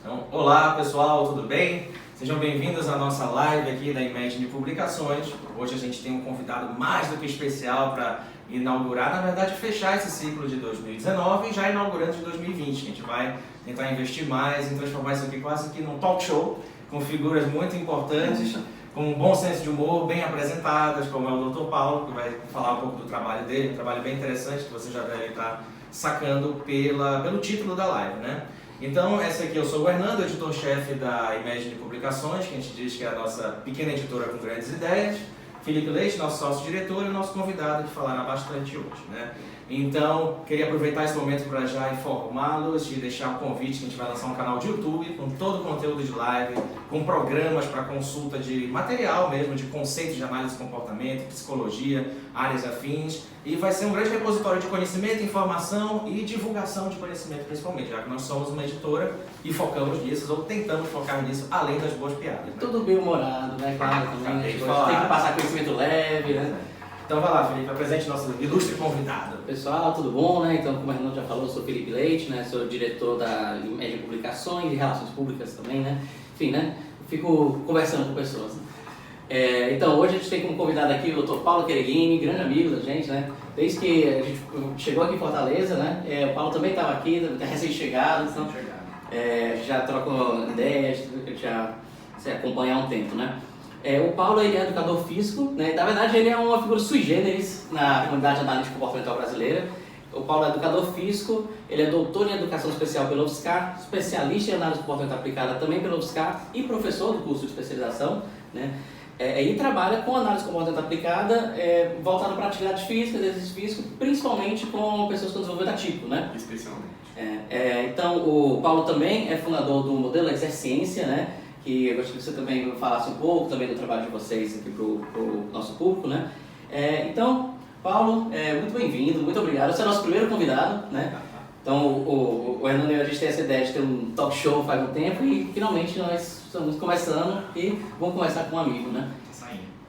Então, olá pessoal, tudo bem? Sejam bem-vindos à nossa live aqui da Imagine Publicações. Hoje a gente tem um convidado mais do que especial para inaugurar, na verdade fechar esse ciclo de 2019 e já inaugurando de 2020. A gente vai tentar investir mais em transformar isso aqui quase que num talk show, com figuras muito importantes, com um bom senso de humor, bem apresentadas, como é o Dr. Paulo, que vai falar um pouco do trabalho dele, um trabalho bem interessante que você já deve estar sacando pelo título da live, né? Então, essa aqui eu sou o Hernando, editor-chefe da Imagine Publicações, que a gente diz que é a nossa pequena editora com grandes ideias. Felipe Leite, nosso sócio-diretor, e o nosso convidado que falará bastante hoje, né? Então, queria aproveitar esse momento para já informá-los e deixar o convite que a gente vai lançar um canal de YouTube com todo o conteúdo de live, com programas para consulta de material mesmo, de conceitos de análise de comportamento, psicologia, áreas afins, e vai ser um grande repositório de conhecimento, informação e divulgação de conhecimento principalmente, já que nós somos uma editora e focamos nisso, ou tentamos focar nisso, além das boas piadas, né? Tudo bem humorado, né? Claro, também. Tem que passar conhecimento leve, né? Então vai lá, Felipe, apresente nosso ilustre convidado. Pessoal, tudo bom, né? Então, como o Hernando já falou, eu sou Felipe Leite, né? Sou diretor da Imagine Publicações e Relações Públicas também, né? Enfim, né? Fico conversando com pessoas. Né? Então, hoje a gente tem como convidado aqui o Dr. Paulo Quereguini, grande amigo da gente, né? Desde que a gente chegou aqui em Fortaleza, né? O Paulo também estava aqui, recém-chegado, então já trocou ideias, já se acompanha há um tempo, né? O Paulo ele é educador físico, né? Na verdade ele é uma figura sui generis na comunidade analítica comportamental brasileira. O Paulo é educador físico, ele é doutor em educação especial pela UFSCar, especialista em análise comportamental aplicada também pela UFSCar e professor do curso de especialização, né? E trabalha com análise comportamental aplicada, voltado para atividade física, exercício físico, principalmente com pessoas com desenvolvimento atípico, né? Especialmente. Então o Paulo também é fundador do modelo Exerciência, né? Que eu gostaria que você também falasse um pouco também do trabalho de vocês aqui para o nosso público, né? Então, Paulo, muito bem-vindo, muito obrigado. Você é o nosso primeiro convidado, né? Então, o Hernando e eu, a gente tem essa ideia de ter um talk show faz um tempo e finalmente nós estamos começando e vamos conversar com um amigo, né?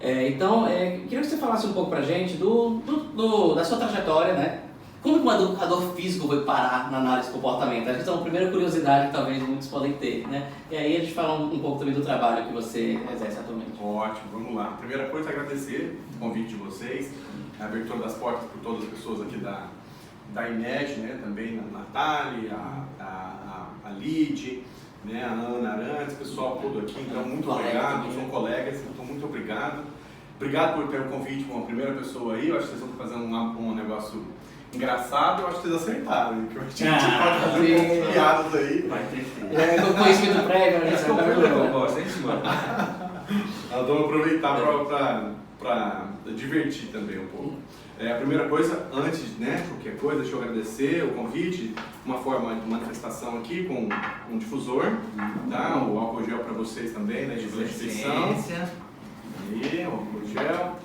Então, queria que você falasse um pouco pra gente da sua trajetória, né? Como que um educador físico foi parar na análise de comportamento? Acho que é uma primeira curiosidade que talvez muitos podem ter, né? E aí a gente fala um pouco também do trabalho que você exerce atualmente. Ótimo, vamos lá. Primeira coisa, agradecer o convite de vocês, a abertura das portas por todas as pessoas aqui da Imagine, né? Também a Natália, a Lid, né? A Ana Arantes, o pessoal todo aqui. Então, muito obrigado, são colegas, então muito obrigado. Obrigado por ter o convite com a primeira pessoa aí. Eu acho que vocês estão fazendo um negócio engraçado, eu acho que vocês acertaram, que a gente pode fazer piadas aí. Vai ter Com conhecimento prévio, né? Esse que é o público que eu gosto, hein, senhor? Nós vamos aproveitar para divertir também um pouco. A primeira coisa, antes de qualquer coisa, deixa eu agradecer o convite, uma forma de manifestação aqui com um difusor, tá? O álcool gel para vocês também, né? De instituição. Aí, o álcool gel.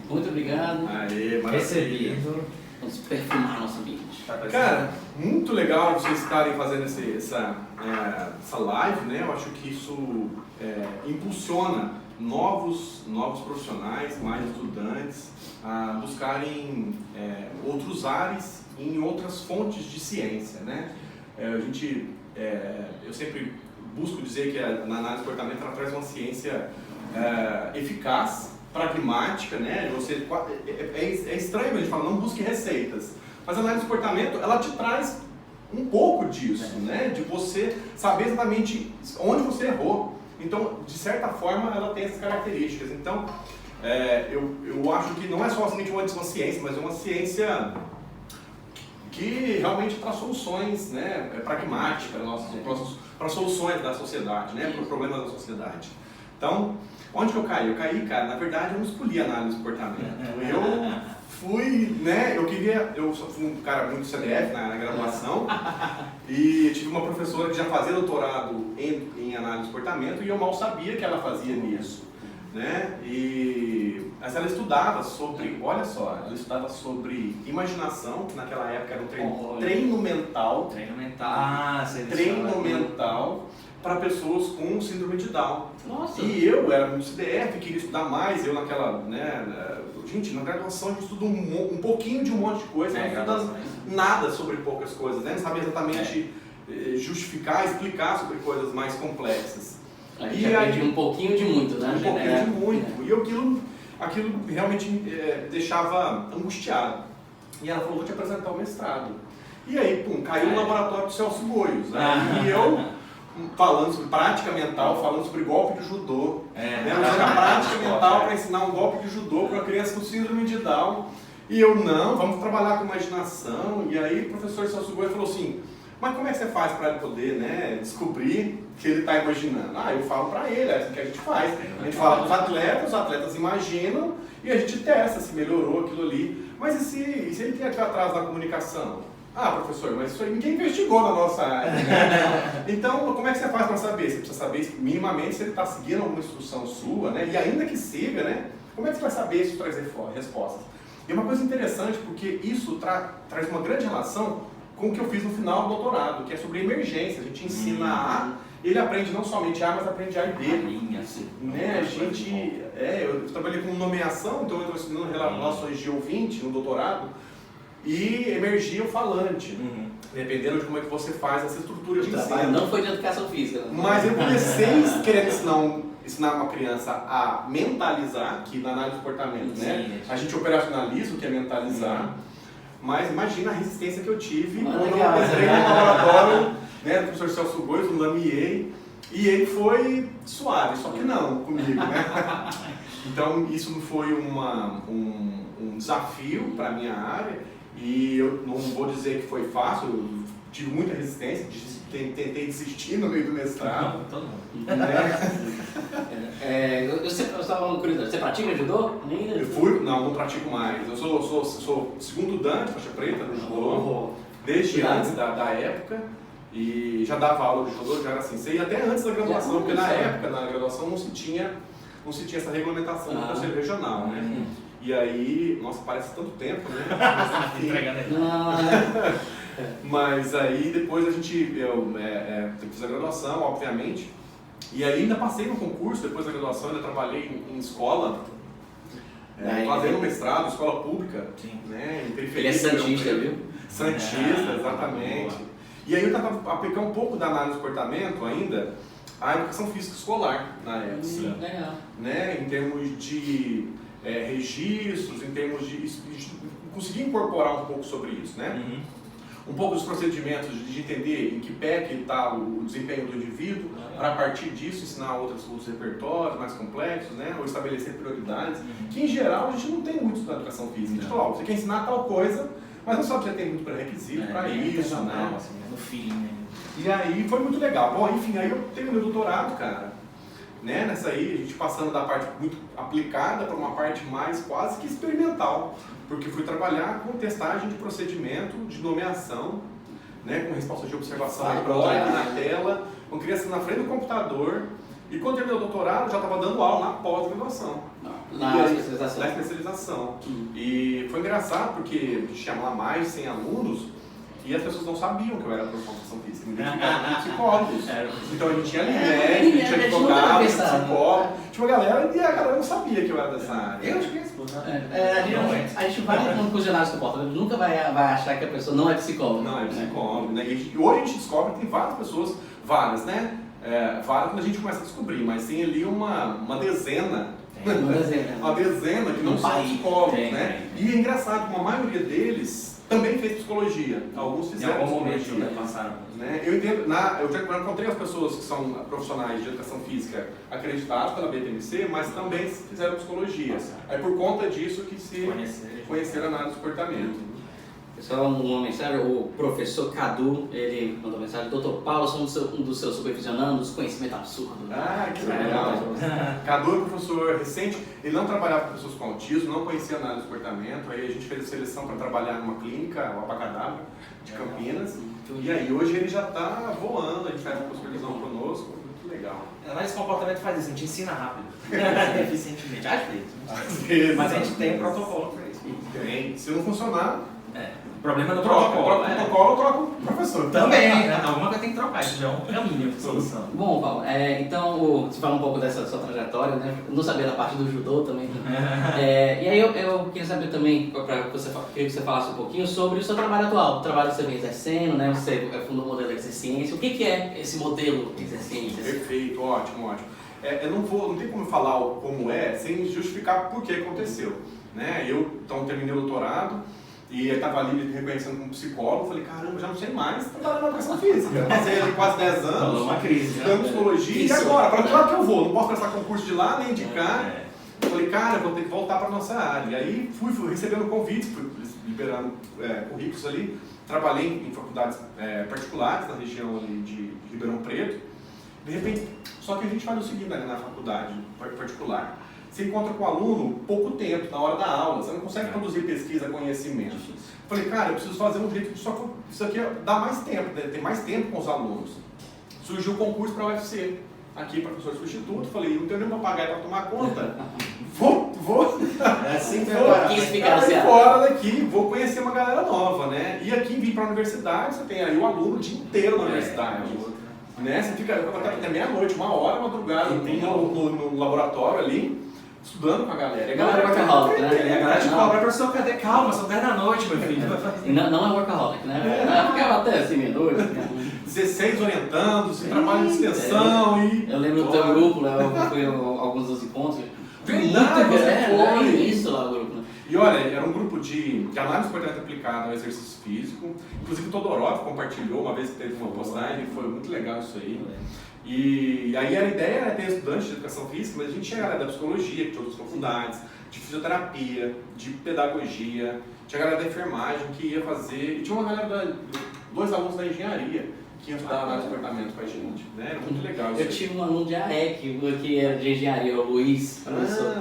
Muito obrigado. Aê, maravilha. Recebido. Vamos perfumar nosso ambiente. Cara, muito legal vocês estarem fazendo essa live, né? Eu acho que isso impulsiona novos profissionais, mais estudantes, a buscarem outros ares em outras fontes de ciência, né? Eu sempre busco dizer que na análise de comportamento ela traz uma ciência eficaz, pragmática, né? É estranho a gente falar, não busque receitas, mas a análise de comportamento, ela te traz um pouco disso, né? De você saber exatamente onde você errou. Então, de certa forma, ela tem essas características. Então, eu acho que não é só somente uma ciência, mas é uma ciência que realmente traz soluções, né? Pragmáticas para soluções da sociedade, né? Para os problemas da sociedade. Então, onde que eu caí? Eu caí, cara, na verdade eu não escolhi análise de comportamento. Eu fui, né, eu fui um cara muito CDF na graduação e tive uma professora que já fazia doutorado em análise de comportamento e eu mal sabia que ela fazia nisso, né? Mas ela estudava sobre, olha só, ela estudava sobre imaginação, que naquela época era um treino mental. Treino mental. Treino mental para pessoas com síndrome de Down. Nossa. E eu era muito CDF, queria estudar mais, eu naquela, né, Gente, na graduação a gente estuda um pouquinho de um monte de coisa, não estuda nada sobre poucas coisas, né? Não sabe exatamente justificar, explicar sobre coisas mais complexas. A gente aprende um pouquinho de muito, né? Um pouquinho de muito. E aquilo realmente deixava angustiado. E ela falou, vou te apresentar o mestrado. E aí, pum, caiu no laboratório do Celso Goios, né? E eu falando sobre prática mental, falando sobre golpe de judô. Usando a prática mental para ensinar um golpe de judô para uma criança com síndrome de Down. E eu, não, vamos trabalhar com imaginação. E aí o professor Celso Goios falou assim, mas como é que você faz para ele poder, né, descobrir que ele está imaginando? Eu falo para ele, é assim que a gente faz. A gente fala para os atletas imaginam e a gente testa se melhorou aquilo ali. Mas e se ele tem aqui atrás da comunicação? Professor, mas isso aí ninguém investigou na nossa área. Né? Então, como é que você faz para saber? Você precisa saber minimamente se ele está seguindo alguma instrução sua, né? E ainda que siga, né? Como é que você vai saber se trazer respostas? E uma coisa interessante, porque isso traz uma grande relação com o que eu fiz no final do doutorado, que é sobre emergência. A gente ensina A, ele aprende não somente A, mas aprende A e B. Né? Eu trabalhei com nomeação, então eu estou ensinando relações de ouvinte no doutorado, e emergia o falante, dependendo de como é que você faz essa estrutura de ensino. Não foi de educação física. Mas eu comecei querendo ensinar uma criança a mentalizar, que na análise do comportamento, né? A gente operacionaliza o que é mentalizar, mas imagina a resistência que eu tive quando eu entrei no laboratório, né, do professor Celso Goios, no Lamier, e ele foi suave, só que não comigo, né? Então isso foi um desafio para a minha área, e eu não vou dizer que foi fácil, eu tive muita resistência, tentei desistir no meio do mestrado. Eu estava curioso, você pratica judô? Não pratico mais. Eu sou segundo dan de faixa preta no judô, desde antes da época, e já dava aula de judô, já era sensei, até antes da graduação, porque na época, na graduação, não se tinha essa regulamentação do Conselho Regional, né? E aí, nossa, parece tanto tempo, né? Mas aí depois eu fiz a graduação, obviamente, e aí ainda passei no concurso, depois da graduação ainda trabalhei em escola, fazendo mestrado, escola pública, né? Em periferia. Ele é santista, viu? Santista, exatamente. E aí eu estava aplicando um pouco da análise do comportamento ainda, a educação física escolar na época. Legal. Né? Em termos de registros, em termos de conseguir incorporar um pouco sobre isso, né? Um pouco dos procedimentos de entender em que pé que está o desempenho do indivíduo, para a partir disso ensinar outros repertórios mais complexos, né? Ou estabelecer prioridades, que em geral a gente não tem muito na educação física. A gente fala, você quer ensinar tal coisa, mas não sabe se você tem muito pré-requisito para isso, né? Assim, no feeling, né? E aí foi muito legal. Bom, enfim, aí eu tenho meu doutorado, cara. Né? Nessa aí, a gente passando da parte muito aplicada para uma parte mais quase que experimental, porque fui trabalhar com testagem de procedimento de nomeação, né? Com resposta de observação eletrônica na tela, com criança na frente do computador, e quando terminou o doutorado já estava dando aula na pós-graduação. Na especialização. Na especialização. E foi engraçado porque a gente tinha lá mais de 100 alunos, e as pessoas não sabiam que eu era professor de educação física, me identificavam como psicólogos. Então a gente tinha ali médico, tinha advogado, psicólogo, tinha uma galera e a galera não sabia que eu era dessa área. Eu acho que é isso, a gente vai com os cenários do comportamento, nunca vai achar que a pessoa não é psicóloga. Não é psicólogo, né? E hoje a gente descobre que tem várias pessoas, né? Várias quando a gente começa a descobrir, mas tem ali uma dezena. Uma dezena que não são psicólogos, né? E é engraçado que uma maioria deles também fez psicologia. Alguns fizeram em algum psicologia. momento, né, passaram. Né? Eu entendo, eu já encontrei as pessoas que são profissionais de educação física acreditados pela BTMC, mas também fizeram psicologia. É por conta disso que se conheceram a análise do comportamento. Pessoal, uma mensagem, o professor Cadu, ele mandou mensagem: Dr. Paulo, sou um dos seus supervisionandos, conhecimento absurdo. Ah, que legal! Cadu é professor recente, ele não trabalhava com pessoas com autismo, não conhecia análise do comportamento, aí a gente fez a seleção para trabalhar numa clínica, o Abacadábra, de Campinas, e aí hoje ele já está voando, a gente faz uma supervisão conosco, muito legal. Mas esse comportamento faz isso, a gente ensina rápido, eficientemente, às vezes. Às vezes. Mas a gente tem um protocolo para isso. Tem. Se não funcionar, O problema é no Troca protocolo. o protocolo, troca o professor. Também, né? Alguma coisa tem que trocar, isso já é um caminho de solução. Bom, Paulo, então você fala um pouco dessa sua trajetória, né? Eu não sabia da parte do judô também. E aí eu queria saber também, queria que você falasse um pouquinho sobre o seu trabalho atual, o trabalho que você vem exercendo, né? Você fundou o modelo Exerciência. O que é esse modelo Exerciência? Perfeito, ótimo. Eu não tem como falar como é sem justificar por que aconteceu. Né? Eu então, terminei o doutorado e estava ali me reconhecendo como psicólogo. Falei, caramba, já não sei mais trabalhar na educação física. Passei ali quase 10 anos, Uma crise, estudando psicologia. E agora? Para que lado que eu vou? Não posso prestar concurso de lá, nem de cá. Falei, cara, eu vou ter que voltar para a nossa área. E aí fui recebendo convites, fui liberando currículos ali. Trabalhei em faculdades particulares na região ali de Ribeirão Preto. De repente, só que a gente faz o seguinte na faculdade particular. Você encontra com o aluno pouco tempo, na hora da aula, você não consegue produzir pesquisa, conhecimento. Falei, cara, eu preciso fazer um jeito de isso aqui dá mais tempo, ter mais tempo com os alunos. Surgiu o concurso para a UFC, aqui, professor substituto. Falei, não tenho nenhuma papagaio para tomar conta. Vou assim que eu fora daqui, vou conhecer uma galera nova, né? E aqui vim para a universidade, você tem aí o aluno o dia inteiro na universidade. Né? Você fica até meia-noite, 1h, madrugada, no laboratório ali, estudando com a galera. E a galera vai workaholic, né? E a galera te cobra, professor, cadê? Calma, são 10 da noite, meu filho. Não é workaholic, né? Não é porque até assim, meia-noite. 16 orientando, se trabalha de extensão e... Eu lembro do teu grupo, né? Eu fui a alguns dos encontros. Verdade, você foi. Isso lá, o grupo, né? E olha, era um grupo de análise do comportamento aplicado ao exercício físico. Inclusive o Todorov compartilhou uma vez que teve uma postagem, foi muito legal isso aí. E aí a ideia era ter estudantes de educação física, mas a gente tinha a galera da psicologia, que tinha outras faculdades, de fisioterapia, de pedagogia, tinha a galera da enfermagem que ia fazer, e tinha uma galera, 2 alunos da engenharia que iam estudar análise de comportamento com a gente, né? Era muito legal isso. Eu tive um aluno de AEC, que era de engenharia, o Luiz, professor.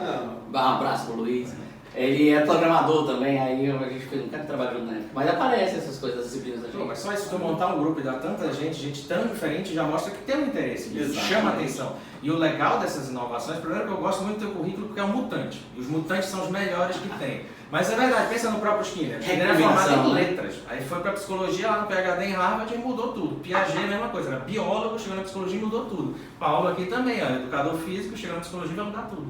Um abraço pro Luiz. Ele é programador também, aí a gente fez um cara que trabalha junto na época. Mas aparece essas coisas, as disciplinas da gente. Mas só isso de eu montar um grupo e dar tanta gente tão diferente, já mostra que tem um interesse, chama a atenção. E o legal dessas inovações, primeiro que eu gosto muito do teu currículo, porque é um mutante. E os mutantes são os melhores que tem. Mas é verdade, pensa no próprio Skinner. Ele era formado em letras. Aí foi pra psicologia lá no PhD em Harvard e mudou tudo. Piaget, a mesma coisa. Era biólogo, chegou na psicologia e mudou tudo. Paulo aqui também, ó, educador físico, chegou na psicologia e vai mudar tudo.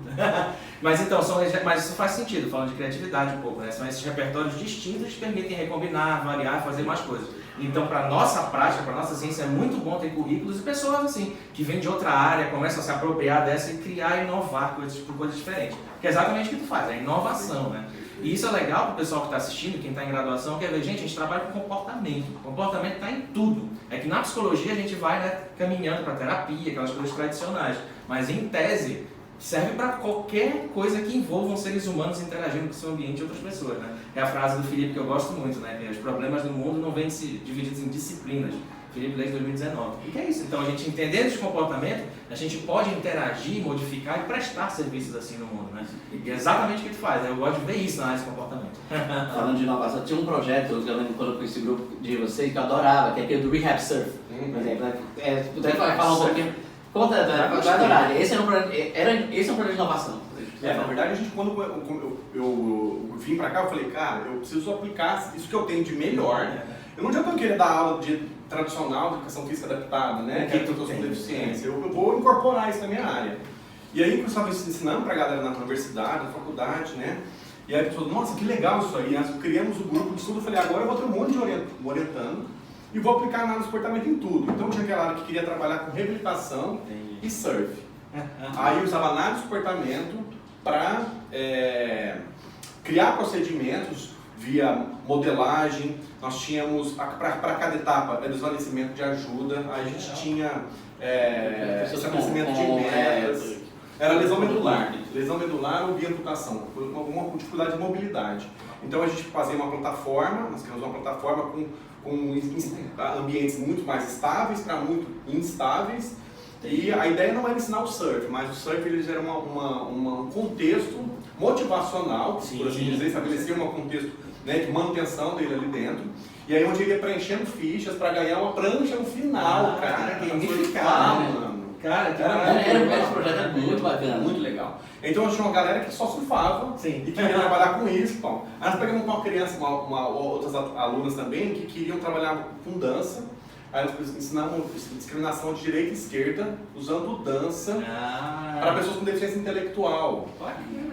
Mas então, mas isso faz sentido, falando de criatividade um pouco, né? São esses repertórios distintos que permitem recombinar, variar, fazer mais coisas. Então, para nossa prática, para nossa ciência, é muito bom ter currículos e pessoas assim, que vêm de outra área, começam a se apropriar dessa e criar e inovar por coisas diferentes. Que é exatamente o que tu faz, é inovação, né? E isso é legal para o pessoal que está assistindo, quem está em graduação, quer ver, gente, a gente trabalha com comportamento. O comportamento está em tudo. É que na psicologia a gente vai, né, caminhando para terapia, aquelas coisas tradicionais. Mas em tese, serve para qualquer coisa que envolvam seres humanos interagindo com o seu ambiente e outras pessoas, né? É a frase do Felipe que eu gosto muito, né? Que os problemas do mundo não vêm divididos em disciplinas. Felipe Leite 2019. E que é isso? Então, a gente entendendo esse comportamento, a gente pode interagir, modificar e prestar serviços assim no mundo, né? E é exatamente o que tu faz, né? Eu gosto de ver isso na área de comportamento. Falando de inovação, tinha um projeto, eu lembro quando eu conheci o grupo de vocês, que eu adorava, que é aquele do Rehab Surf, por exemplo. Se puder falar um pouquinho, conta, vai adorar. Esse é um projeto de inovação. Na verdade, a gente, quando eu vim pra cá, eu falei, cara, eu preciso aplicar isso que eu tenho de melhor. Eu não adianta eu querer dar aula de tradicional de educação física adaptada, né? Que é pessoas com deficiência. Eu vou incorporar isso na minha área. E aí, eu estava ensinando pra galera na universidade, na faculdade, né? E aí a pessoa, nossa, que legal isso aí. Nós criamos um grupo de estudo, eu falei, agora eu vou ter um monte de orientando e vou aplicar análise de comportamento em tudo. Então, tinha aquela área que queria trabalhar com reabilitação e surf. Aí eu usava análise de comportamento para criar procedimentos via modelagem. Nós tínhamos, para cada etapa, desvanecimento de ajuda, aí a gente tinha estabelecimento de metas, era lesão medular ou via amputação, uma dificuldade de mobilidade. Então a gente fazia uma plataforma, nós criamos uma plataforma com ambientes muito mais estáveis para muito instáveis. E a ideia não era ensinar o surf, mas o surf eles era um contexto motivacional, por assim dizer, estabelecia um contexto, né, de manutenção dele ali dentro. E aí onde ele ia preenchendo fichas para ganhar uma prancha no final, cara. Gamificado, mano. Cara, que Esse projeto era muito bacana. Muito legal. Então eu tinha uma galera que só surfava Sim. e queria trabalhar com isso. Então. Aí nós pegamos uma criança, outras alunas também, que queriam trabalhar com dança. Aí nós ensinamos discriminação de direita e esquerda, usando dança para pessoas com deficiência intelectual.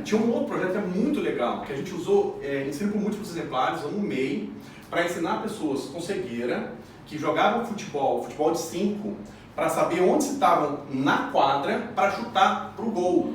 Tinha um outro projeto que é muito legal, que a gente usou ensino por múltiplos exemplares, ou no MEI, para ensinar pessoas com cegueira que jogavam futebol de 5, para saber onde se estavam na quadra para chutar pro gol.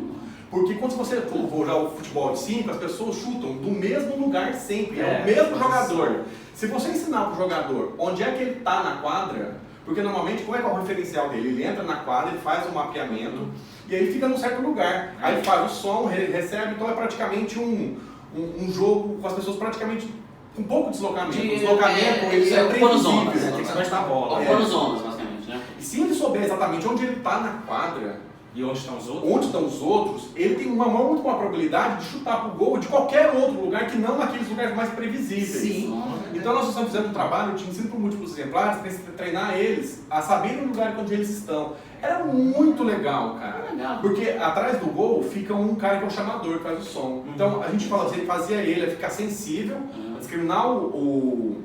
Porque quando você for jogar o futebol de 5, as pessoas chutam do mesmo lugar sempre, é o mesmo jogador. Se você ensinar pro jogador onde é que ele está na quadra, porque normalmente, como é que é o referencial dele? Ele entra na quadra, ele faz um mapeamento e aí fica num certo lugar. Aí ele faz o som, ele recebe, então é praticamente um jogo com as pessoas praticamente com pouco deslocamento. O deslocamento ele é previsível. Tem que saber estar a bola. Ocupando zonas, basicamente, né? E se ele souber exatamente onde ele está na quadra, e onde estão os outros? Onde estão os outros, ele tem muito com a probabilidade de chutar pro gol de qualquer outro lugar que não naqueles lugares mais previsíveis. Sim. Então nós estamos fazendo um trabalho de ensino por múltiplos exemplares para treinar eles a saberem o lugar onde eles estão. Era muito legal, cara. Porque atrás do gol fica um cara que é o chamador, que faz o som. Então a gente fazia ele a ficar sensível, a discriminar o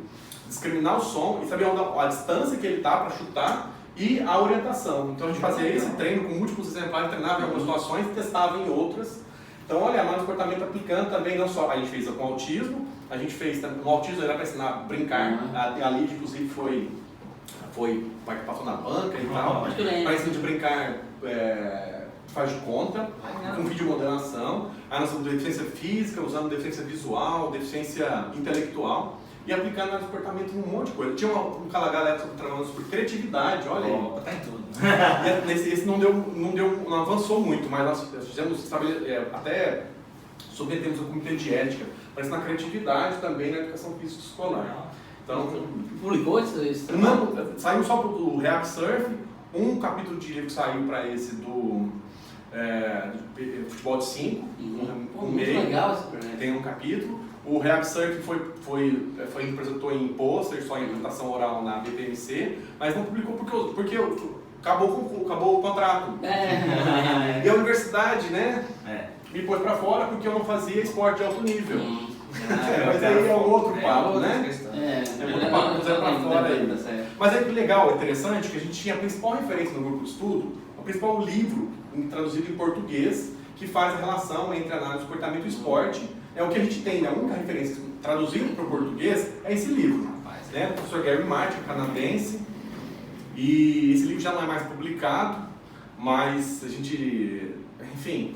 som e saber a distância que ele tá para chutar e a orientação. Então a gente fazia esse treino com múltiplos exemplares, treinava em algumas situações e testava em outras. Então, olha, a análise de comportamento aplicando também, não só a gente fez com autismo, a gente fez no autismo era para ensinar a brincar, a Lídia inclusive foi participação na banca e tal, para ensinar de brincar faz de conta, com videomodelação, aí nós temos deficiência física, usando deficiência visual, deficiência intelectual, e aplicando análise de comportamento em um monte de coisa. Tinha um galera trabalhando sobre criatividade, olha aí. Tá em tudo. Esse não avançou muito, mas nós fizemos, até submetemos o comitê de ética, mas na criatividade também na educação física escolar. Então, publicou esse não, saiu só do React Surf, um capítulo de livro que saiu para esse do futebol de 5, muito legal esse projeto. Tem um capítulo. O React Surf representou em pôster, só em apresentação oral na BPMC, mas não publicou porque acabou o contrato. E a universidade, né, me pôs para fora porque eu não fazia esporte de alto nível. Mas aí é um outro papo, né? Outro papo, puseram para fora aí. Mas é legal, é interessante que a gente tinha a principal referência no grupo de estudo, o principal livro traduzido em português, que faz a relação entre análise de comportamento e esporte. É o que a gente tem, né? A única referência traduzido para o português é esse livro, né? Do professor Gary Martin, canadense. E esse livro já não é mais publicado, mas a gente, enfim,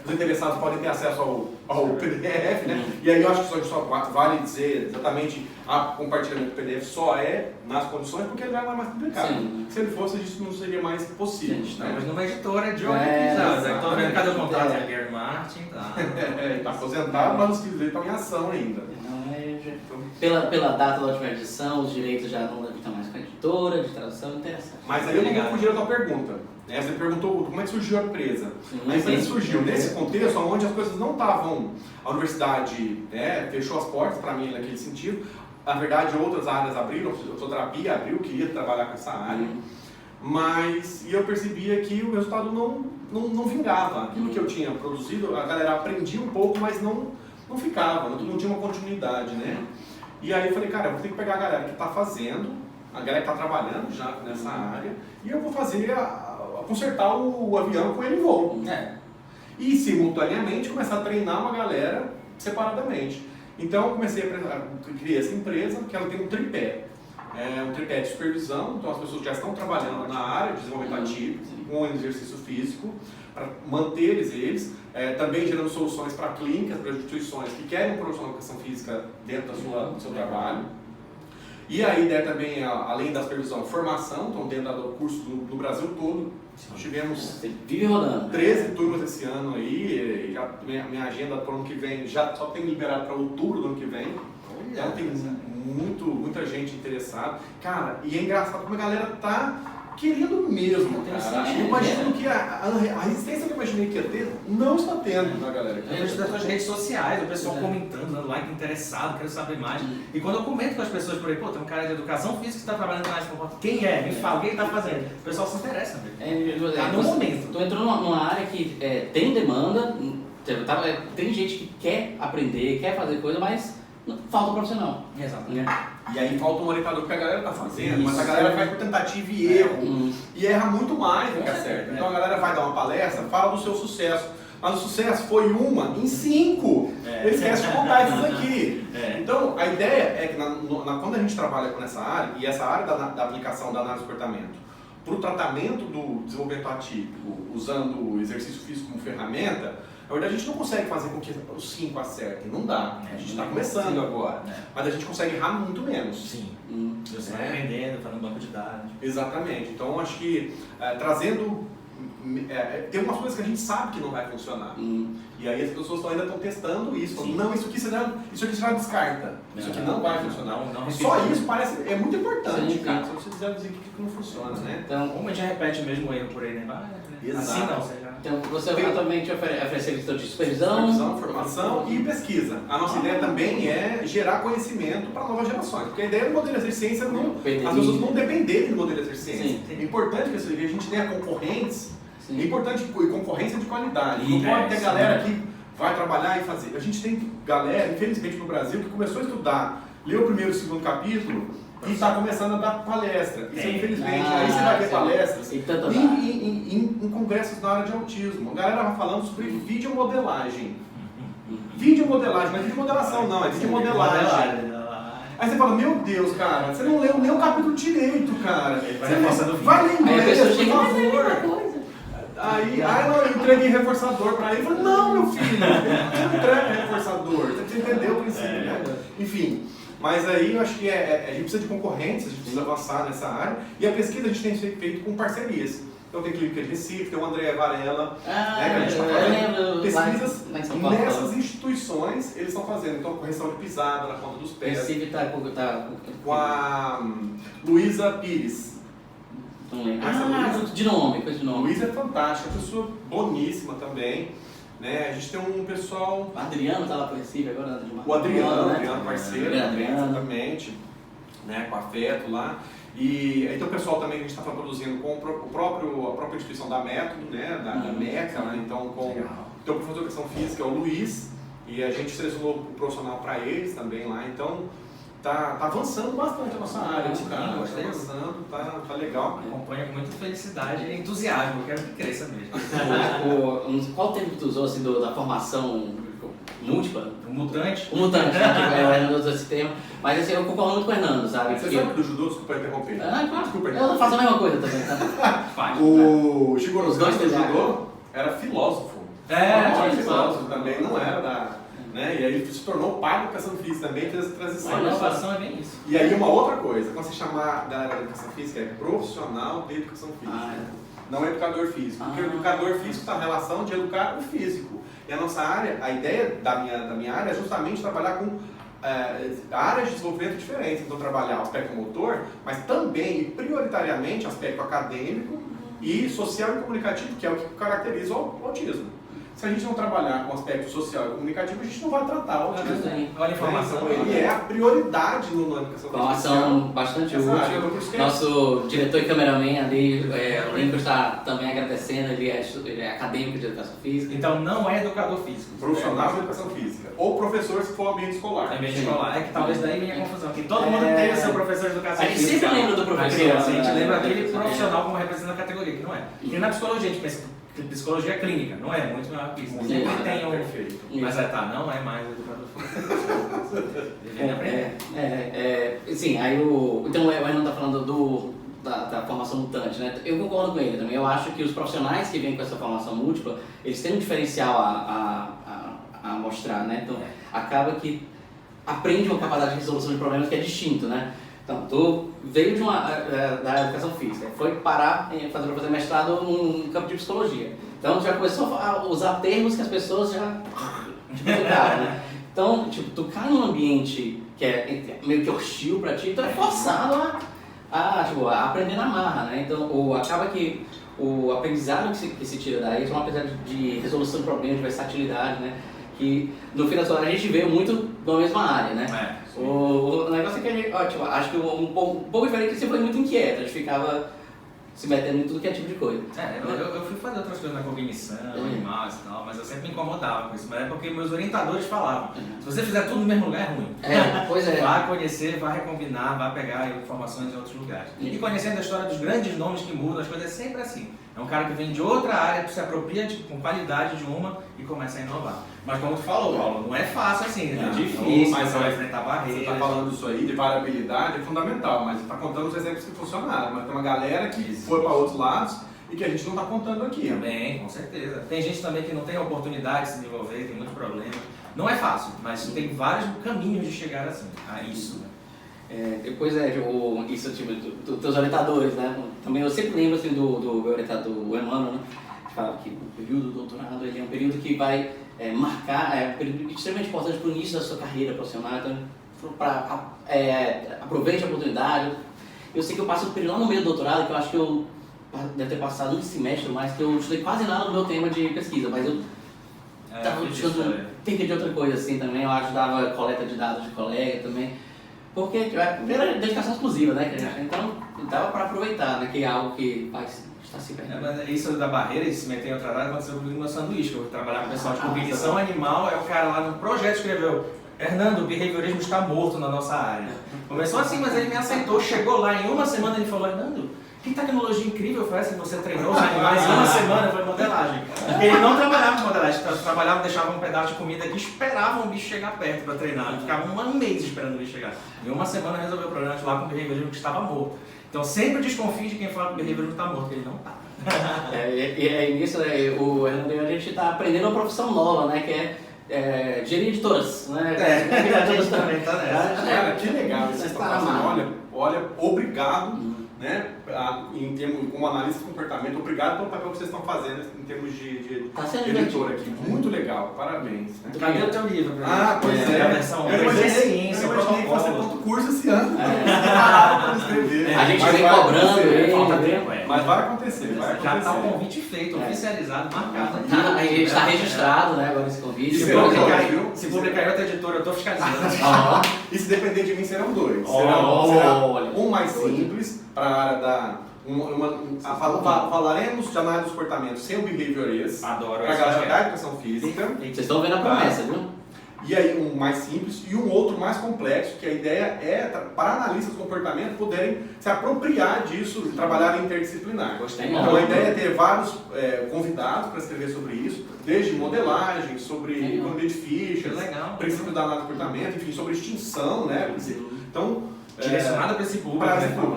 os interessados podem ter acesso ao PDF, né? E aí eu acho que só vale dizer exatamente a compartilhamento do PDF só é nas condições porque ele já não é mais publicado. Sim. Se ele fosse, isso não seria mais possível. Né? Mas numa editora de onde estou vendo cadê o contato da Gary Martin? Está aposentado, mas os filhos dele estão em ação ainda. Pela data da última edição, os direitos já não estão mais com a editora, de tradução, interessante. Mas aí eu não vou fugir da tua pergunta. Né? Você perguntou como é que surgiu a empresa. A empresa surgiu nesse contexto onde as coisas não estavam... A universidade fechou as portas para mim naquele sentido. Na verdade, outras áreas abriram, a fisioterapia abriu, queria trabalhar com essa área. Mas eu percebia que o resultado não vingava. Aquilo que eu tinha produzido, a galera aprendia um pouco, mas não ficava, não tinha uma continuidade, né? E aí eu falei, cara, eu vou ter que pegar a galera que está fazendo, a galera que está trabalhando já nessa área, e eu vou fazer consertar o avião com ele em voo. E simultaneamente começar a treinar uma galera separadamente. Então eu criei essa empresa, que ela tem um tripé. Um tripé de supervisão, então as pessoas já estão trabalhando na área de desenvolvimento ativo, com exercício físico, para manter eles, também gerando soluções para clínicas, para instituições que querem um profissional de educação física dentro do seu trabalho. E a ideia também, além da supervisão, formação, então dentro do curso no Brasil todo. Nós tivemos 13 turmas esse ano aí, e já, minha agenda para o ano que vem já só tem liberado para outubro do ano que vem. Então tem muita gente interessada. Cara, e é engraçado como a galera querendo mesmo, Tem cara. sentido. Eu imagino que a resistência que eu imaginei que ia ter, não está tendo na galera. Eu vejo das redes sociais, o pessoal É. comentando, dando like, interessado, quero saber mais. E quando eu comento com as pessoas por aí, pô, tem um cara de educação física que está trabalhando na área de comportamento. Quem é? Me fala, o que ele está fazendo? O pessoal se interessa mesmo. Tá no momento. Tu entrou numa área que tem demanda, tem gente que quer aprender, quer fazer coisa, mas falta um profissional. Exato. Né? E aí falta um orientador que a galera tá fazendo, mas a Isso. galera faz por tentativa e erro. E erra muito mais do que acerta. Então a galera vai dar uma palestra, fala do seu sucesso. Mas o sucesso foi uma em 5. Eles esquecem de contar esses aqui. Então a ideia é que quando a gente trabalha com essa área, e essa área da aplicação da análise de comportamento, para o tratamento do desenvolvimento atípico, usando o exercício físico como ferramenta, na verdade a gente não consegue fazer com que os 5 acertem, não dá. A gente está começando agora. Mas a gente consegue errar muito menos. Sim. Você vai aprendendo, fazendo banco de dados. Exatamente. Então acho que trazendo. Tem umas coisas que a gente sabe que não vai funcionar. E aí as pessoas ainda estão testando isso. Falando, não, isso aqui você já descarta. Isso aqui não vai funcionar. Não Só isso é muito importante, Sim, cara. Se você quiser dizer o que não funciona, né? Então, Como a gente repete o mesmo erro por aí, né? Exato. Assim não, você já... então você atualmente oferece serviço de supervisão, Formação e pesquisa. A nossa ideia também é gerar conhecimento para novas gerações. Porque a ideia do modelo de exercência não, as pessoas não dependerem do modelo de exercência. É importante que a gente tenha concorrentes. É importante concorrência de qualidade. Não pode ter galera que vai trabalhar e fazer. A gente tem galera, infelizmente no Brasil, que começou a estudar, leu o primeiro e o segundo capítulo e está começando a dar palestra. Isso infelizmente. Aí você vai ver palestras em congressos na área de autismo. A galera vai falando sobre videomodelagem. Videomodelagem, não é videomodelação não, é videomodelagem. Aí você fala, meu Deus, cara, você não leu nem o capítulo direito, cara. Vai ler inglês, por favor. Aí, não, eu entreguei reforçador pra ele. Eu falei, não, meu filho, você não entrega reforçador, você entendeu o princípio, né? Enfim, mas aí eu acho que a gente precisa de concorrentes, a gente precisa avançar nessa área. E a pesquisa a gente tem feito com parcerias. Então tem Clínica de Recife, tem o André Varela, que a gente está fazendo pesquisas nessas instituições, eles estão fazendo. Então correção de pisada na ponta dos pés. Recife está com a Luísa Pires. Não lembro. De nome, coisa de nome. Luísa é fantástica, uma pessoa boníssima também. Né? A gente tem um pessoal. O Adriano está lá para o Recife agora. O Adriano, né? Adriano parceiro também, exatamente. Né? Com afeto lá. E aí tem o pessoal também que a gente está produzindo com a própria instituição da Método, né? da MECA, né? Então com o professor de educação física, é o Luiz, e a gente selecionou o profissional para eles também lá. Então tá avançando bastante a nossa área, cara. Tá avançando, tá legal. Acompanha com muita felicidade e entusiasmo, eu quero que cresça mesmo. Qual o tempo que tu usou assim, da formação múltipla? O mutante? O mutante, né? O Hernando usou esse tema. Mas assim, eu concordo muito com o Hernando, sabe? Você sabe do judô? Desculpa interromper. Claro. Desculpa Eu faço a mesma coisa também, tá? Faz. O Shigeru Os dois do judô era filósofo. Era filósofo também, não era da... Né? E aí ele se tornou pai da educação física também, fez essa transição. A inovação é bem isso. E aí uma outra coisa, quando você chamar da área da educação física, é profissional de educação física. Não é educador físico. Porque o educador físico está na relação de educar o físico. E a nossa área, a ideia da minha área é justamente trabalhar com áreas de desenvolvimento diferentes. Então trabalhar o aspecto motor, mas também e prioritariamente aspecto acadêmico e social e comunicativo, que é o que caracteriza o autismo. Se a gente não trabalhar com o aspecto social e comunicativo, a gente não vai tratar o autismo. Olha a informação. Então, ele é a prioridade no educação Informação bastante útil. Nosso diretor e cameraman ali, o Lincoln, está também agradecendo, ele é acadêmico de educação física. Então não é educador físico. Profissional de educação física. Ou professor se for ambiente escolar. Ambiente escolar. É que talvez daí venha a confusão. Que todo mundo tem o seu professor de educação física. A gente sempre lembra do professor. A gente lembra aquele profissional como representante da categoria, que não é. E na psicologia a gente pensa psicologia clínica, não é? Muito melhor que isso. Sempre tem um... Perfeito. Mas não é mais educador físico. Deveria aprender. Sim, aí então o Hernando está falando da formação mutante, né? Eu concordo com ele também. Eu acho que os profissionais que vêm com essa formação múltipla, eles têm um diferencial a mostrar, né? Então, acaba que aprende uma capacidade de resolução de problemas que é distinto, né? Então, tu veio da educação física, foi parar para fazer mestrado num campo de psicologia. Então, tu já começou a usar termos que as pessoas já usaram, né? Então, tipo, tu cai num ambiente que é meio que hostil para ti, tu é forçado tipo, a aprender na marra, né? Então, acaba que o aprendizado que se tira daí é um aprendizado de resolução de problemas, de versatilidade, né? Que no final das contas a gente vê muito na mesma área, né? O negócio é que a gente, tipo, acho que um pouco diferente que você foi muito inquieto, a gente ficava se metendo em tudo que é tipo de coisa. Eu fui fazer outras coisas na cognição, animais e tal, mas eu sempre me incomodava com isso. Mas é porque meus orientadores falavam, se você fizer tudo no mesmo lugar é ruim. Pois é. Vai conhecer, vai recombinar, vai pegar informações em outros lugares. E conhecendo a história dos grandes nomes que mudam, as coisas é sempre assim. É um cara que vem de outra área, que se apropria com qualidade de uma e começa a inovar. Mas como tu falou, Paulo, não é fácil assim, é difícil, mas você vai enfrentar barreiras. Você está falando isso aí de variabilidade, é fundamental, mas você está contando os exemplos que funcionaram. Mas tem uma galera que foi para outros lados e que a gente não está contando aqui. Também, com certeza. Tem gente também que não tem oportunidade de se desenvolver, tem muito problema. Não é fácil, mas tem vários caminhos de chegar assim, a isso. Depois isso tipo, dos teus orientadores, né? Também eu sempre lembro assim, do meu orientador, o Emmanuel, né? Que fala que o período do doutorado ele é um período que vai marcar, é um período extremamente importante para o início da sua carreira profissional, então aproveite a oportunidade. Eu sei que eu passo um período lá no meio do doutorado, que eu acho que eu deve ter passado um semestre ou mais, que eu não estudei quase nada do meu tema de pesquisa, mas eu estava estudando tempo de outra coisa assim também, eu ajudava a coleta de dados de colega também. Porque era dedicação exclusiva, né? Então dava para aproveitar, né? Que é algo que está se perdendo. Mas isso da barreira e se meter em outra área aconteceu comigo no meu sanduíche, que eu trabalhava com o pessoal de cognição animal, aí o cara lá no projeto escreveu: Hernando, o behaviorismo está morto na nossa área. Começou assim, mas ele me aceitou, chegou lá, em uma semana ele falou: Hernando, que tecnologia incrível foi essa que você treinou os animais em uma semana? Foi modelagem. Ele não trabalhava com modelagem, trabalhava, deixava um pedaço de comida que esperava um bicho chegar perto para treinar. Ficava um mês esperando o bicho chegar. Em uma semana resolveu o problema lá com o behaviorismo que estava morto. Então sempre desconfie de quem fala que o behaviorismo está morto, porque ele não está. Nisso, o Hernando, a gente está aprendendo uma profissão nova, né? Que é gerir editoras, né? A gente também está nessa. Cara, que legal, você está fazendo, olha, obrigado. Né? Em termos, como analista de comportamento, obrigado pelo papel que vocês estão fazendo em termos de editor aqui. Muito legal, parabéns. Né? Cadê o teu livro? Pois é. A versão ciência, eu imaginei fazer tanto curso esse ano. A gente vem cobrando, falta tempo. Mas vai acontecer, Já está o convite feito, oficializado, marcado. A gente está registrado, né, agora esse convite. Se publicar em outra editora, eu estou fiscalizando. E se depender de mim, serão dois. Um mais simples, para a área da... falaremos de análise do comportamento sem o behaviorist. Adoro. Para a galera da educação física. Vocês estão vendo a promessa, viu? E aí um mais simples e um outro mais complexo, que a ideia é para analistas de comportamento poderem se apropriar disso, trabalhar interdisciplinar. Gostei. Então a ideia é ter vários convidados para escrever sobre isso, desde modelagem, sobre economia de fichas, princípio da análise de comportamento, enfim, sobre extinção, né? Então, direcionada para esse público.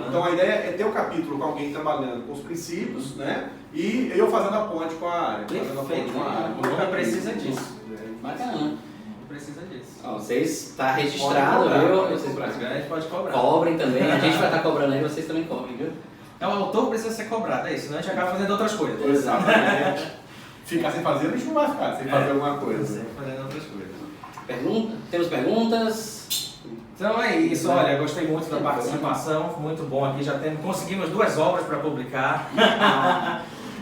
Então a ideia é ter um capítulo com alguém trabalhando com os princípios, né? E eu fazendo a ponte com a área. Perfeito. Nunca precisa disso. Bacana. Precisa disso. Vocês está registrado, viu? Vocês pode cobrar. Cobrem também, a gente vai estar cobrando aí, vocês também cobrem, viu? O autor precisa ser cobrado, é isso, senão a gente acaba fazendo outras coisas. Exatamente. Ficar sem fazer, a gente não vai ficar sem fazer alguma coisa. Sempre fazendo outras coisas. Temos perguntas? Então é isso, olha, gostei muito da participação, muito bom aqui, conseguimos 2 obras para publicar.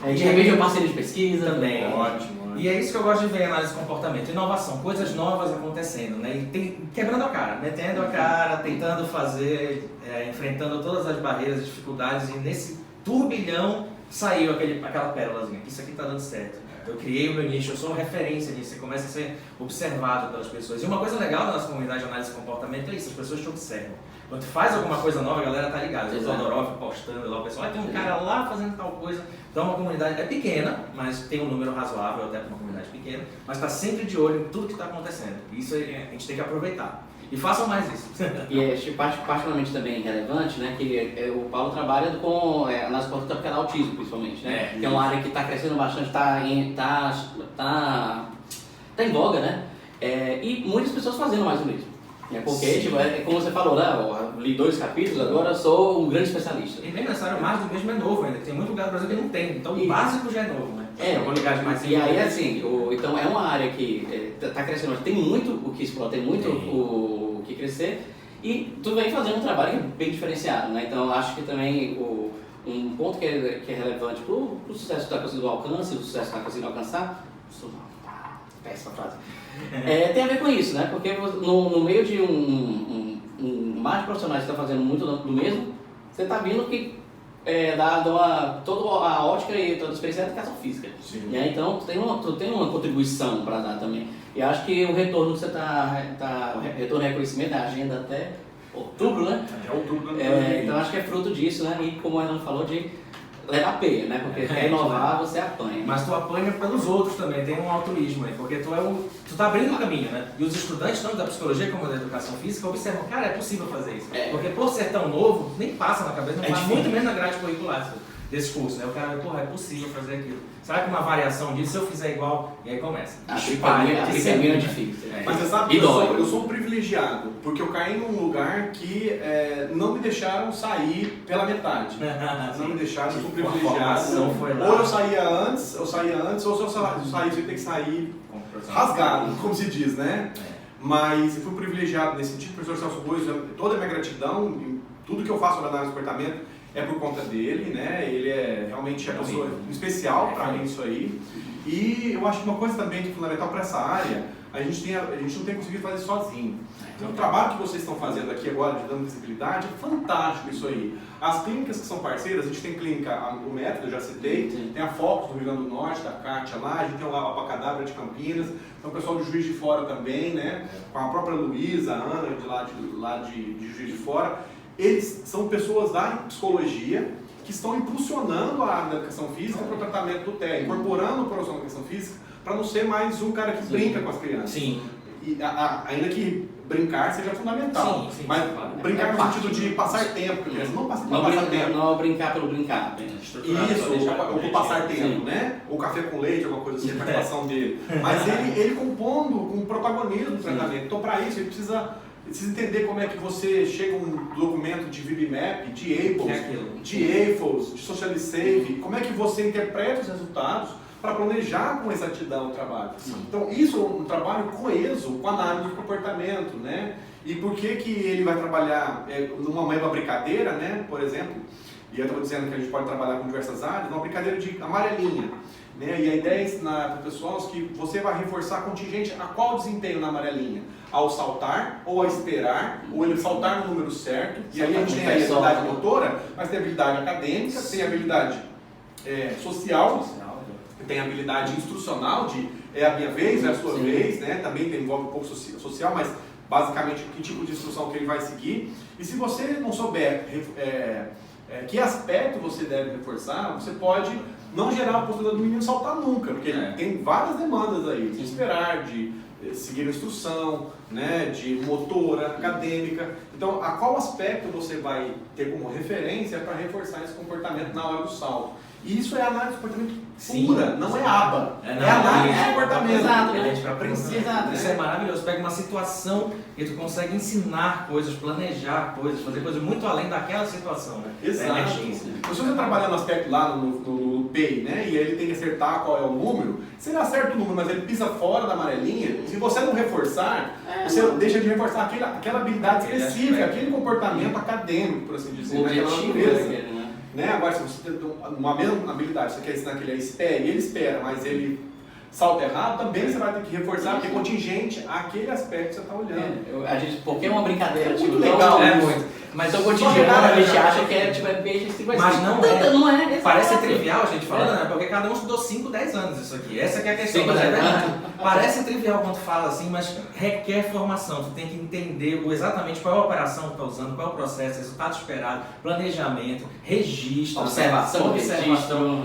De repente eu parceria de pesquisa. Também. Ótimo. E é isso que eu gosto de ver em análise de comportamento, inovação, coisas novas acontecendo, né? E quebrando a cara, metendo a cara, tentando fazer, enfrentando todas as barreiras e dificuldades, e nesse turbilhão saiu aquela pérolazinha, que isso aqui está dando certo. Eu criei o meu nicho, eu sou referência nisso, você começa a ser observado pelas pessoas. E uma coisa legal da nossa comunidade de análise de comportamento é isso, as pessoas te observam. Quando tu faz alguma coisa nova, a galera tá ligada. O Todorov postando lá, o pessoal, tem um cara lá fazendo tal coisa. Então uma comunidade é pequena, mas tem um número razoável até para uma comunidade pequena, mas está sempre de olho em tudo que está acontecendo. Isso a gente tem que aproveitar. E façam mais isso. E é particularmente também relevante, né, que o Paulo trabalha com análise comportamental para autismo, principalmente, né? Que é uma área que está crescendo bastante, está em voga, né? E muitas pessoas fazendo mais o mesmo. Porque, tipo, como você falou, né? Eu li 2 capítulos, agora sou um grande especialista. E bem necessário, mais do mesmo é novo ainda, tem muito lugar do Brasil que não tem, então o básico já é novo, né? Eu vou ligar de mais simples. E aí, assim, então é uma área que está crescendo, tem muito o que explorar, tem muito o que crescer, E tu vem fazendo um trabalho bem diferenciado, né? Então, eu acho que também um ponto que é relevante para o sucesso que está conseguindo alcance, o sucesso que está conseguindo alcançar, péssima frase, tem a ver com isso, né? Porque no meio de um mar de profissionais que estão fazendo muito do mesmo, você está vendo que toda a ótica e toda a experiência é educação física. Né? Então, tu tem uma contribuição para dar também. E acho que o retorno que você retorno e reconhecimento da agenda até outubro, né? Até outubro. Então, acho que é fruto disso, né? E como o Hernando falou, de levar peia, né? Porque quer inovar, você apanha. Mas tu apanha pelos outros também, tem um altruísmo aí, porque tu tá abrindo um caminho, né? E os estudantes, tanto da psicologia como da educação física, observam, cara, é possível fazer isso. Porque por ser tão novo, nem passa na cabeça, não passa muito menos na grade curricular desses cursos, né? O cara, porra, é possível fazer aquilo. Será que uma variação disso, se eu fizer igual, e aí começa. Abrir caminho é difícil. Mas você sabe que eu sou um privilegiado, porque eu caí num lugar que não me deixaram sair pela metade. Não me deixaram, eu sou privilegiado. Ou eu saía antes, ou se eu saísse, eu ia ter que sair rasgado, como se diz, né? Mas eu fui privilegiado nesse sentido, o professor Celso Bois, toda a minha gratidão, tudo que eu faço na análise de comportamento é por conta dele, né? Ele é realmente a pessoa especial para mim isso aí. E eu acho que uma coisa também que é fundamental para essa área, a gente não tem conseguido fazer sozinho. Então, o trabalho que vocês estão fazendo aqui agora, de dando visibilidade, é fantástico isso aí. As clínicas que são parceiras, a gente tem clínica, o Método, eu já citei, tem a Focus do Rio Grande do Norte, da Kátia lá, a gente tem o Apacadabra de Campinas, tem o pessoal do Juiz de Fora também, né? Com a própria Luísa, a Ana, de Juiz de Fora. Eles são pessoas da psicologia que estão impulsionando a área da educação física para o tratamento do TEA, incorporando o profissional da educação física para não ser mais um cara que brinca com as crianças. Sim. E, ainda que brincar seja fundamental, mas brincar no sentido de passar tempo, não passar tempo. Não brincar pelo brincar. Isso, ou passar tempo, né? Ou café com leite, alguma coisa assim, a participação dele. Mas ele compondo com protagonismo do tratamento. Então, para isso, ele precisa entender como é que você chega a um documento de VibMap, de AFOS, de Socially Safe, como é que você interpreta os resultados para planejar com exatidão o trabalho. Então, isso é um trabalho coeso com a análise do comportamento, né? E por que ele vai trabalhar numa mesma brincadeira, né? Por exemplo, e eu estava dizendo que a gente pode trabalhar com diversas áreas, numa brincadeira de amarelinha. Né? E a ideia é ensinar para o pessoal que você vai reforçar contingente a qual desempenho na amarelinha? Ao saltar, ou a esperar, ou ele saltar no número certo. E aí a gente tem a habilidade motora, mas tem a habilidade acadêmica, tem a habilidade social, tem a habilidade instrucional, é a minha vez, é a sua vez, né? Também envolve um pouco social, mas basicamente que tipo de instrução que ele vai seguir. E se você não souber que aspecto você deve reforçar, você pode não gerar a oportunidade do menino saltar nunca, porque tem várias demandas aí, de esperar, de seguir a instrução, né, de motora, acadêmica. Então, a qual aspecto você vai ter como referência para reforçar esse comportamento na hora do salto? E isso é análise de comportamento pura, não é aba. É análise de comportamento. Exato. Isso é maravilhoso. Pega uma situação e tu consegue ensinar coisas, planejar coisas, fazer coisas muito além daquela situação, né? Exato. Se você trabalhar no aspecto lá no PEI, né, e ele tem que acertar qual é o número, se ele acerta o número, mas ele pisa fora da amarelinha, se você não reforçar, você deixa de reforçar aquela habilidade específica, aquele comportamento acadêmico, por assim dizer, naquela natureza. Né? Agora, se você tem uma mesma habilidade, você quer ensinar que ele espere, ele espera, mas ele salta errado, também você vai ter que reforçar, porque é contingente àquele aspecto que você está olhando. Porque é uma brincadeira, muito legal. Muito. Mas o cotidiano a gente acha que é beijo assim, mas não é. Parece exato. Trivial a gente falando, né? Porque cada um estudou 5, 10 anos isso aqui. Essa que é a questão, mas é verdade. Parece trivial quando fala assim, mas requer formação. Tu tem que entender exatamente qual é a operação que tu está usando, qual é o processo, resultado esperado, planejamento, registro, observação.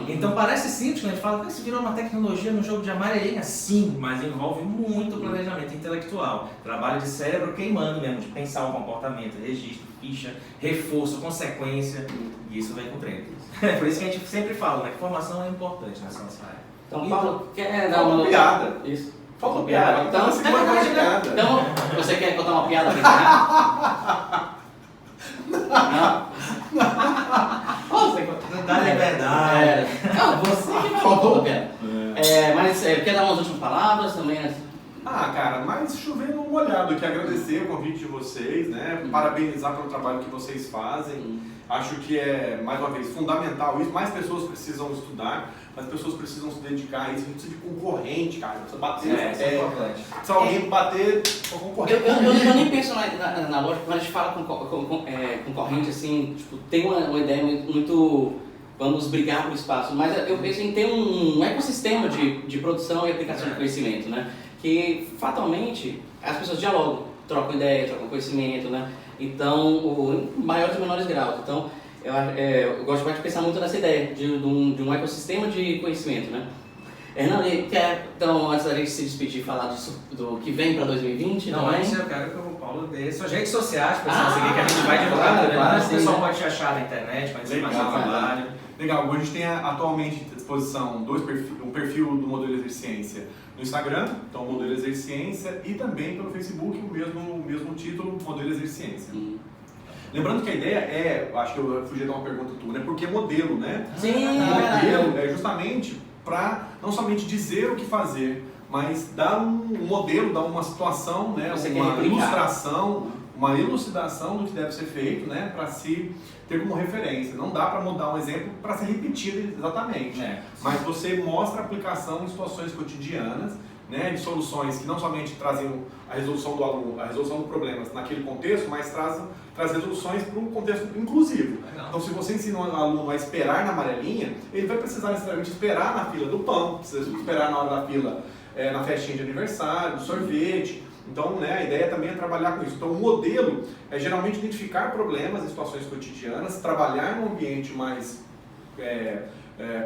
Então parece simples quando a gente fala que isso virou uma tecnologia no jogo de amarelinha, sim, mas envolve muito planejamento intelectual, trabalho de cérebro queimando mesmo, de pensar o comportamento, registro, ficha, reforço, consequência, e isso vem com o treino. Por isso que a gente sempre fala, né, que formação é importante nessa nossa área. Então, Paulo, quer dar uma piada? Isso. Falta piada. Então, você quer contar uma piada pra encerrar? Não dá liberdade. Não, você que vai contar a piada. Mas quer dar umas últimas palavras também? Ah, cara, mas chovendo um molhado aqui, agradecer o convite de vocês, né? Parabenizar pelo trabalho que vocês fazem. Acho que é, mais uma vez, fundamental isso. Mais pessoas precisam estudar, mais pessoas precisam se dedicar a isso. A gente precisa de concorrente, cara. Precisa bater. Isso é importante. Se alguém bater, o concorrente. Eu nem penso na lógica, quando a gente fala concorrente, assim, tipo, tem uma ideia muito, vamos brigar por espaço, mas eu penso em ter um ecossistema de produção e aplicação de conhecimento, né? Que, fatalmente, as pessoas dialogam, trocam ideia, trocam conhecimento, né? Então, em maiores e menores graus. Então, eu gosto mais de pensar muito nessa ideia de um ecossistema de conhecimento, né? Hernando, então, antes da gente se despedir, falar do que vem para 2020? Não, também? antes eu quero que o Paulo dê suas redes sociais para você seguir, que a gente vai divulgar também. claro, O pessoal sim, né? pode te achar na internet, pode ser mais seu trabalho. Legal, hoje a gente tem atualmente à disposição um perfil do Modelo Exerciência no Instagram, então Modelo Exerciência, e também pelo Facebook o mesmo título, Modelo Exerciência. Lembrando que a ideia é, acho que eu fugi de uma pergunta tua, né? Porque modelo, né? Sim, modelo é justamente para não somente dizer o que fazer, mas dar um modelo, dar uma situação, né? Uma ilustração, uma elucidação do que deve ser feito, né? Para se ter como referência. Não dá para mudar um exemplo para ser repetido exatamente, mas você mostra a aplicação em situações cotidianas, né? De soluções que não somente trazem a resolução do aluno, a resolução do problema naquele contexto, mas traz resoluções para um contexto inclusivo. Legal. Então, se você ensina um aluno a esperar na amarelinha, ele vai precisar necessariamente esperar na fila do pão, precisa esperar na hora da fila na festinha de aniversário, do sorvete. Então, né, a ideia também é trabalhar com isso. Então, o modelo é geralmente identificar problemas em situações cotidianas, trabalhar num ambiente mais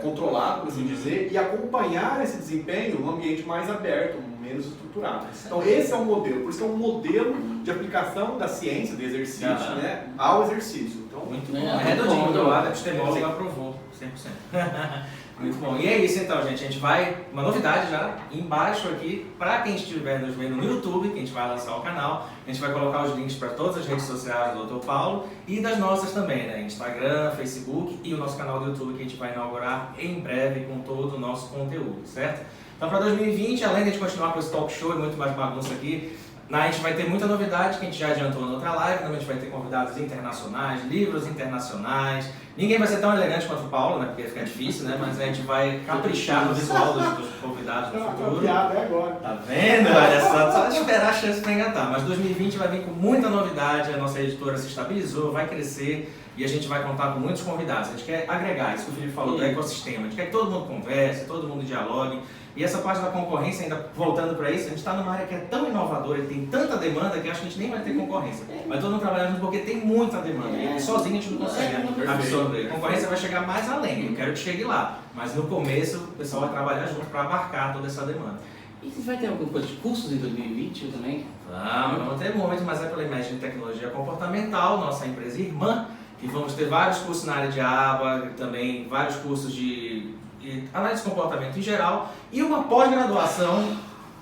controlado, por assim dizer, e acompanhar esse desempenho num ambiente mais aberto, menos estruturado. Então, esse é o modelo. Por isso que é um modelo de aplicação da ciência, do exercício, né, ao exercício. Então, muito bom. Redondinho do lado, a epistemóloga aprovou, 100%. Muito bom. E é isso então, gente. A gente vai, uma novidade já, embaixo aqui, para quem estiver nos vendo no YouTube, que a gente vai lançar o canal, a gente vai colocar os links para todas as redes sociais do Dr. Paulo e das nossas também, né? Instagram, Facebook e o nosso canal do YouTube que a gente vai inaugurar em breve com todo o nosso conteúdo, certo? Então, para 2020, além de a gente continuar com esse talk show e muito mais bagunça aqui, a gente vai ter muita novidade que a gente já adiantou na outra live, também a gente vai ter convidados internacionais, livros internacionais. Ninguém vai ser tão elegante quanto o Paulo, né? Porque fica difícil, né? Mas a gente vai caprichar no visual dos convidados do futuro. agora. Tá vendo? Olha só esperar a chance para engatar. Mas 2020 vai vir com muita novidade, a nossa editora se estabilizou, vai crescer e a gente vai contar com muitos convidados. A gente quer agregar isso que o Felipe falou do ecossistema. A gente quer que todo mundo converse, todo mundo dialogue. E essa parte da concorrência, ainda voltando para isso, a gente está numa área que é tão inovadora e tem tanta demanda que acho que a gente nem vai ter concorrência. Vai todo mundo trabalhar junto porque tem muita demanda. E sozinho a gente não consegue absorver. A concorrência vai chegar mais além. Eu quero que chegue lá. Mas no começo o pessoal vai trabalhar junto para abarcar toda essa demanda. E vai ter alguma coisa de cursos em 2020 também? Vamos ter muito, mas é pela Imagine Tecnologia Comportamental, nossa empresa irmã. E vamos ter vários cursos na área de aba, também vários cursos de análise de comportamento em geral e uma pós-graduação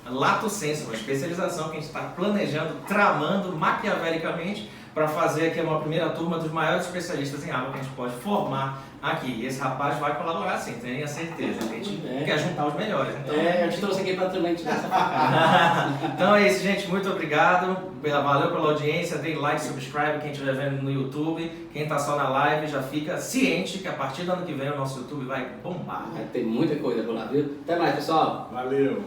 lato sensu, uma especialização que a gente está planejando, tramando maquiavelicamente para fazer aqui uma primeira turma dos maiores especialistas em aba que a gente pode formar aqui. E esse rapaz vai colaborar sim, tenha certeza. A gente quer juntar os melhores. Então, eu te trouxe aqui para também te dar essa facada. Então é isso, gente. Muito obrigado. Valeu pela audiência. Deem like, subscribe quem estiver vendo no YouTube. Quem está só na live já fica ciente que a partir do ano que vem o nosso YouTube vai bombar. Vai ter muita coisa por lá, viu? Até mais, pessoal. Valeu!